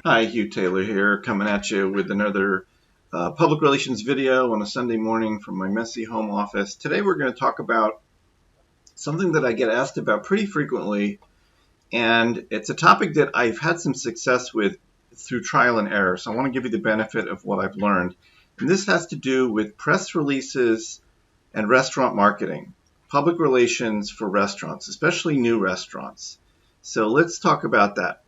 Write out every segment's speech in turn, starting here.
Hi, Hugh Taylor here, coming at you with another public relations video on a Sunday morning from my messy home office. Today we're going to talk about something that I get asked about pretty frequently, and it's a topic that I've had some success with through trial and error, so I want to give you the benefit of what I've learned. And this has to do with press releases and restaurant marketing, public relations for restaurants, especially new restaurants. So let's talk about that.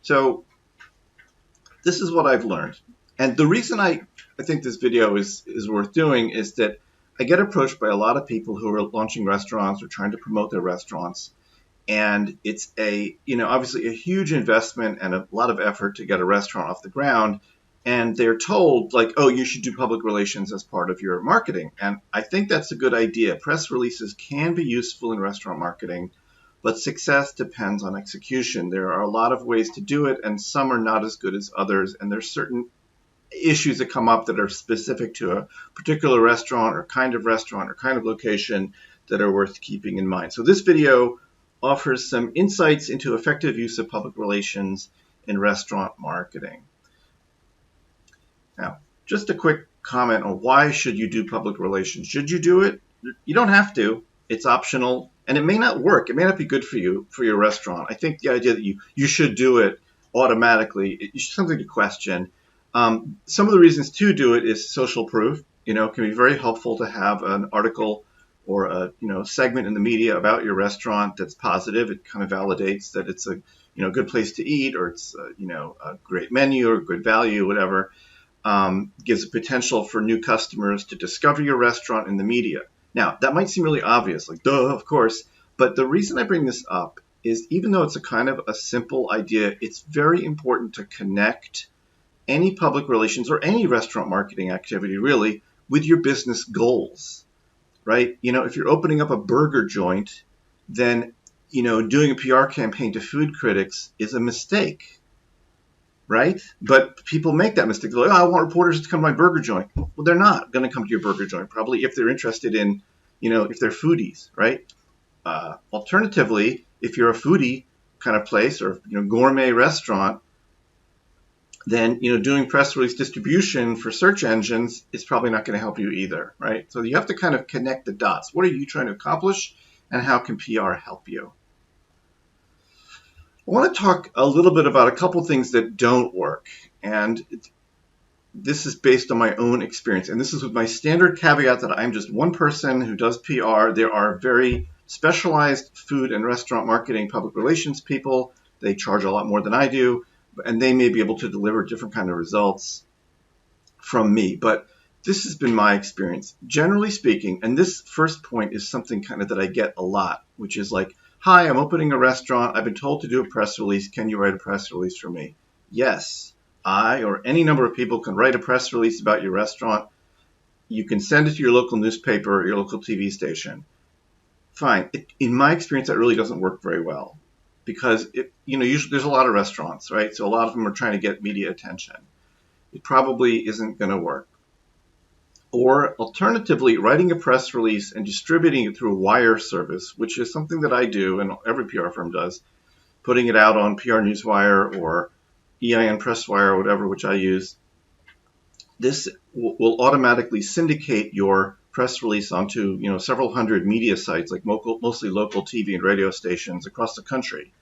So this is what I've learned. And the reason I think this video is worth doing is that I get approached by a lot of people who are launching restaurants or trying to promote their restaurants. And it's obviously a huge investment and a lot of effort to get a restaurant off the ground. And they're told, like, oh, you should do public relations as part of your marketing. And I think that's a good idea. Press releases can be useful in restaurant marketing, but success depends on execution. There are a lot of ways to do it, and some are not as good as others. And there's certain issues that come up that are specific to a particular restaurant or kind of location that are worth keeping in mind. So this video offers some insights into effective use of public relations in restaurant marketing. Now, just a quick comment on why should you do public relations. Should you do it? You don't have to. It's optional, and it may not work. It may not be good for you, for your restaurant. I think the idea that you should do it automatically is something to question. Some of the reasons to do it is social proof. It can be very helpful to have an article or a segment in the media about your restaurant that's positive. It kind of validates that it's a good place to eat, or it's a great menu or good value, whatever. Gives a potential for new customers to discover your restaurant in the media. Now, that might seem really obvious, like, duh, of course, but the reason I bring this up is even though it's a kind of a simple idea, it's very important to connect any public relations or any restaurant marketing activity, really, with your business goals, right? If you're opening up a burger joint, then, doing a PR campaign to food critics is a mistake, right? But people make that mistake. They're like, oh, I want reporters to come to my burger joint. Well, they're not going to come to your burger joint, probably, if they're interested in, if they're foodies, right? Alternatively, if you're a foodie kind of place or gourmet restaurant, then doing press release distribution for search engines is probably not going to help you either, right? So you have to kind of connect the dots. What are you trying to accomplish, and how can PR help you? I want to talk a little bit about a couple things that don't work, and this is based on my own experience, and this is with my standard caveat that I'm just one person who does PR. There are very specialized food and restaurant marketing public relations people. They charge a lot more than I do, and they may be able to deliver different kind of results from me, but this has been my experience. Generally speaking, and this first point is something kind of that I get a lot, which is like, hi, I'm opening a restaurant. I've been told to do a press release. Can you write a press release for me? Yes, I or any number of people can write a press release about your restaurant. You can send it to your local newspaper or your local TV station. Fine. In my experience, that really doesn't work very well because usually there's a lot of restaurants, right? So a lot of them are trying to get media attention. It probably isn't going to work. Or alternatively, writing a press release and distributing it through a wire service, which is something that I do and every PR firm does, putting it out on PR Newswire or EIN Presswire or whatever, which I use. This will automatically syndicate your press release onto several hundred media sites, like mostly local TV and radio stations across the country,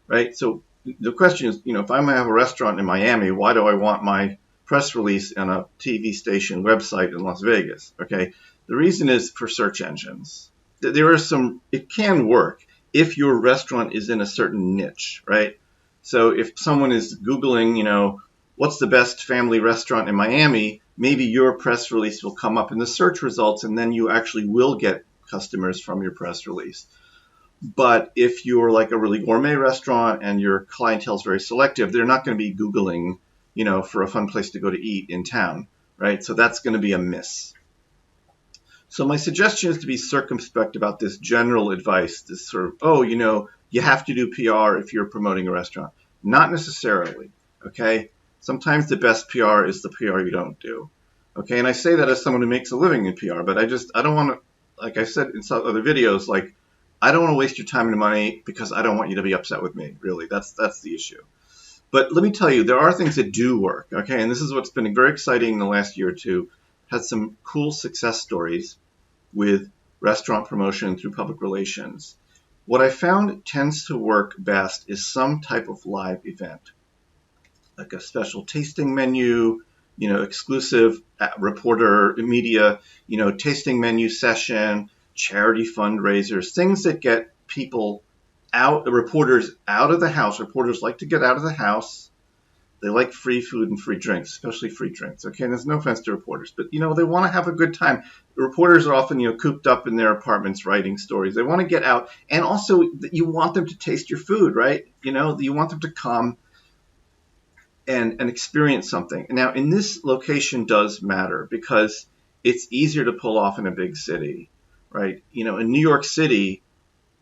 right? So the question is, if I'm going to have a restaurant in Miami, why do I want my press release on a TV station website in Las Vegas? Okay, the reason is for search engines. It can work if your restaurant is in a certain niche, right? So if someone is Googling, what's the best family restaurant in Miami, maybe your press release will come up in the search results, and then you actually will get customers from your press release. But if you're like a really gourmet restaurant and your clientele is very selective, they're not going to be Googling for a fun place to go to eat in town, right? So that's going to be a miss. So my suggestion is to be circumspect about this general advice, this sort of, you have to do PR if you're promoting a restaurant. Not necessarily, okay? Sometimes the best PR is the PR you don't do, okay? And I say that as someone who makes a living in PR, but I don't want to, like I said in some other videos, like, I don't want to waste your time and money because I don't want you to be upset with me. Really, that's the issue. But let me tell you, there are things that do work. Okay, and this is what's been very exciting in the last year or two. Had some cool success stories with restaurant promotion through public relations. What I found tends to work best is some type of live event, like a special tasting menu, exclusive reporter media, tasting menu session, charity fundraisers, things that get people out, the reporters out of the house. Reporters like to get out of the house. They like free food and free drinks, especially free drinks. Okay, and there's no offense to reporters, but they want to have a good time. Reporters are often cooped up in their apartments writing stories. They want to get out, and also you want them to taste your food, right? You want them to come and experience something. Now, in this location does matter because it's easier to pull off in a big city, right? In New York City,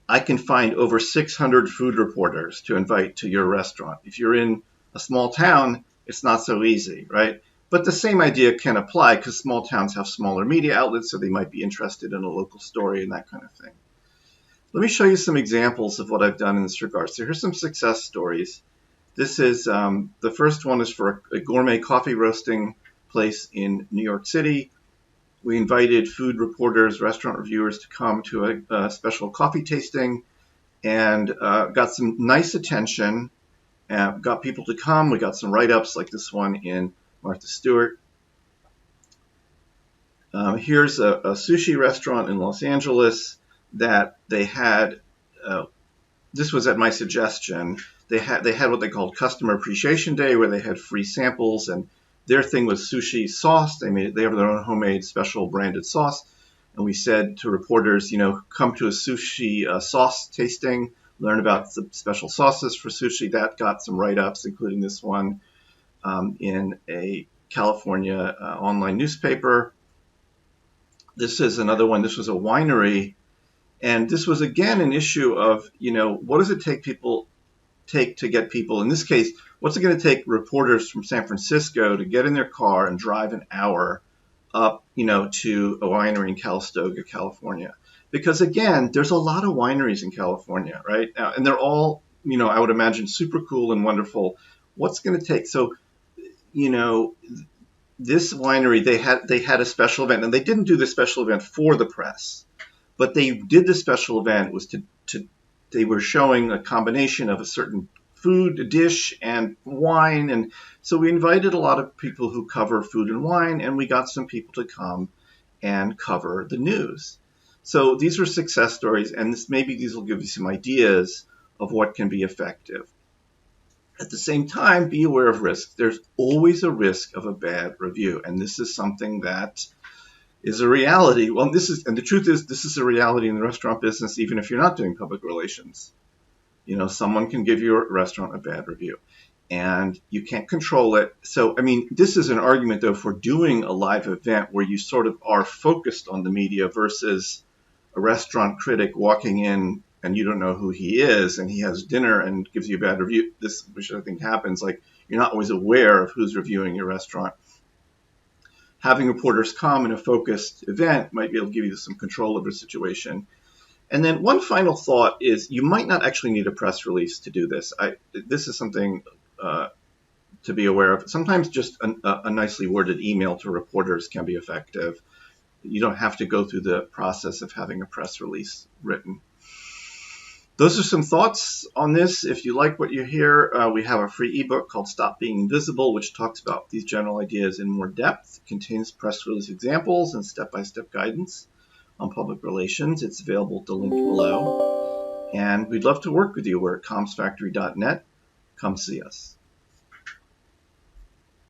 I can find over 600 food reporters to invite to your restaurant. If you're in a small town, it's not so easy, right? But the same idea can apply because small towns have smaller media outlets, so they might be interested in a local story and that kind of thing. Let me show you some examples of what I've done in this regard. So here's some success stories. This is the first one is for a gourmet coffee roasting place in New York City. We invited food reporters, restaurant reviewers to come to a special coffee tasting and got some nice attention, got people to come. We got some write-ups like this one in Martha Stewart. Here's a sushi restaurant in Los Angeles that they had, this was at my suggestion, they had what they called Customer Appreciation Day, where they had free samples, and their thing was sushi sauce. They have their own homemade special branded sauce, and we said to reporters, come to a sushi sauce tasting, learn about the special sauces for sushi. That got some write-ups, including this one in a California online newspaper. This is another one. This was a winery, and this was again an issue of, what does it take to get people, in this case, what's it going to take reporters from San Francisco to get in their car and drive an hour up, to a winery in Calistoga, California? Because again, there's a lot of wineries in California, right? And they're all, I would imagine super cool and wonderful. What's going to take? So, this winery, they had a special event, and they didn't do the special event for the press, but they did the special event was they were showing a combination of a certain food dish and wine. And so we invited a lot of people who cover food and wine, and we got some people to come and cover the news. So these were success stories, and maybe these will give you some ideas of what can be effective. At the same time, be aware of risk. There's always a risk of a bad review, and this is something that is a reality. Well, and the truth is, this is a reality in the restaurant business, even if you're not doing public relations. Someone can give your restaurant a bad review, and you can't control it. So, this is an argument, though, for doing a live event where you sort of are focused on the media versus a restaurant critic walking in and you don't know who he is, and he has dinner and gives you a bad review. This, which I think happens, like you're not always aware of who's reviewing your restaurant. Having reporters come in a focused event might be able to give you some control over the situation. And then one final thought is you might not actually need a press release to do this. This is something to be aware of. Sometimes just a nicely worded email to reporters can be effective. You don't have to go through the process of having a press release written. Those are some thoughts on this. If you like what you hear, we have a free ebook called Stop Being Invisible, which talks about these general ideas in more depth. It contains press release examples and step-by-step guidance on public relations. It's available at the link below. And we'd love to work with you. We're at commsfactory.net. Come see us.